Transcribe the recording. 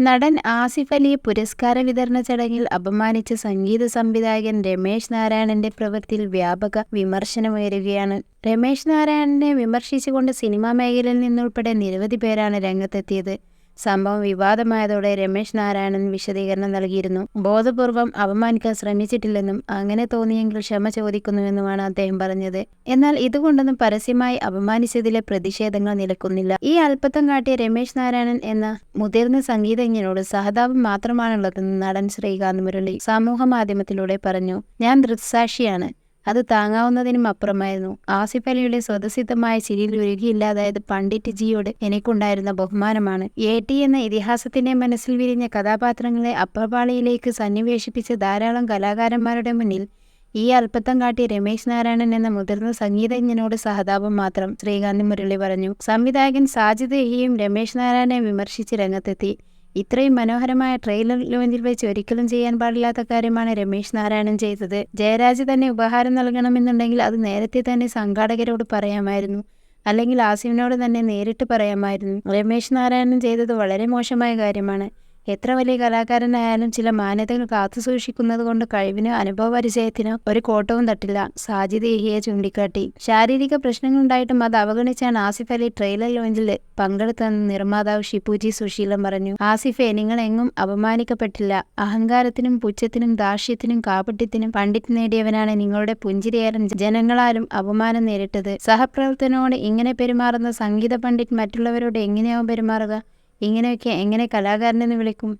നടൻ ആസിഫ് അലിയെ പുരസ്കാര വിതരണ ചടങ്ങിൽ അപമാനിച്ച സംഗീത സംവിധായകൻ രമേശ് നാരായണന്റെ പ്രവൃത്തിയിൽ വ്യാപക വിമർശനമുയരുകയാണ്. രമേശ് നാരായണനെ വിമർശിച്ചുകൊണ്ട് സിനിമാ മേഖലയിൽ നിന്നുൾപ്പെടെ നിരവധി പേരാണ് രംഗത്തെത്തിയത്. സംഭവം വിവാദമായതോടെ രമേശ് നാരായണൻ വിശദീകരണം നൽകിയിരുന്നു. ബോധപൂർവം അപമാനിക്കാൻ ശ്രമിച്ചിട്ടില്ലെന്നും അങ്ങനെ തോന്നിയെങ്കിൽ ക്ഷമ ചോദിക്കുന്നുവെന്നുമാണ് അദ്ദേഹം പറഞ്ഞത്. എന്നാൽ ഇതുകൊണ്ടൊന്നും പരസ്യമായി അപമാനിച്ചതിലെ പ്രതിഷേധങ്ങൾ നിലക്കുന്നില്ല. ഈ അല്പത്തം കാട്ടിയ രമേശ് നാരായണൻ എന്ന മുതിർന്ന സംഗീതജ്ഞനോട് സഹതാപം മാത്രമാണുള്ളതെന്ന് നടൻ ശ്രീകാന്ത് മുരളി സമൂഹ മാധ്യമത്തിലൂടെ പറഞ്ഞു. ഞാൻ ദൃക്സാക്ഷിയാണ്. അത് താങ്ങാവുന്നതിനും അപ്പുറമായിരുന്നു. ആസിഫ് അലിയുടെ സ്വതസിദ്ധമായ ചിരിയിൽ ഉരുകിയില്ലാതായത് പണ്ഡിറ്റ് ജിയോട് എനിക്കുണ്ടായിരുന്ന ബഹുമാനമാണ്. AT എന്ന ഇതിഹാസത്തിന്റെ മനസ്സിൽ വിരിഞ്ഞ കഥാപാത്രങ്ങളെ അപ്രപാളിയിലേക്ക് സന്നിവേശിപ്പിച്ച ധാരാളം കലാകാരന്മാരുടെ മുന്നിൽ ഈ അല്പത്തം കാട്ടിയ രമേശ് നാരായണൻ എന്ന മുതിർന്ന സംഗീതജ്ഞനോട് സഹതാപം മാത്രം, ശ്രീകാന്ത് മുരളി പറഞ്ഞു. സംവിധായകൻ സാജിദ് യഹിയും രമേശ് നാരായണനെ വിമർശിച്ച് രംഗത്തെത്തി. ഇത്രയും മനോഹരമായ ട്രെയിലർ ലോഞ്ചിൽ വെച്ച് ഒരിക്കലും ചെയ്യാൻ പാടില്ലാത്ത കാര്യമാണ് രമേശ് നാരായണൻ ചെയ്തത്. ജയരാജ് തന്നെ ഉപഹാരം നൽകണമെന്നുണ്ടെങ്കിൽ അത് നേരത്തെ തന്നെ സംഘാടകരോട് പറയാമായിരുന്നു, അല്ലെങ്കിൽ ആസിഫിനോട് തന്നെ നേരിട്ട് പറയാമായിരുന്നു. രമേശ് നാരായണൻ ചെയ്തത് വളരെ മോശമായ കാര്യമാണ്. എത്ര വലിയ കലാകാരനായാലും ചില മാന്യതകൾ കാത്തുസൂക്ഷിക്കുന്നത് കൊണ്ട് കഴിവിനോ അനുഭവ പരിചയത്തിനോ ഒരു കോട്ടവും തട്ടില്ല. സാജിദ് യഹിയെ ചൂണ്ടിക്കാട്ടി. ശാരീരിക പ്രശ്നങ്ങളുണ്ടായിട്ടും അത് അവഗണിച്ചാണ് ആസിഫ് അലി ട്രെയിലർ ലോഞ്ചിൽ പങ്കെടുത്തതെന്ന് നിർമ്മാതാവ് ഷിപ്പുജി സുശീലൻ പറഞ്ഞു. ആസിഫെ, നിങ്ങൾ എങ്ങും അപമാനിക്കപ്പെട്ടില്ല. അഹങ്കാരത്തിനും പുച്ഛത്തിനും ദാർഷ്ട്യത്തിനും കാപട്യത്തിനും പണ്ഡിറ്റ് നേടിയവനാണ് നിങ്ങളുടെ പുഞ്ചിരിയാലും ജനങ്ങളാലും അപമാനം നേരിട്ടത്. സഹപ്രവർത്തനോട് ഇങ്ങനെ പെരുമാറുന്ന സംഗീത പണ്ഡിറ്റ് മറ്റുള്ളവരോട് എങ്ങനെയാവും പെരുമാറുക? ഇങ്ങനെയൊക്കെ എങ്ങനെ കലാകാരനെന്ന് വിളിക്കും?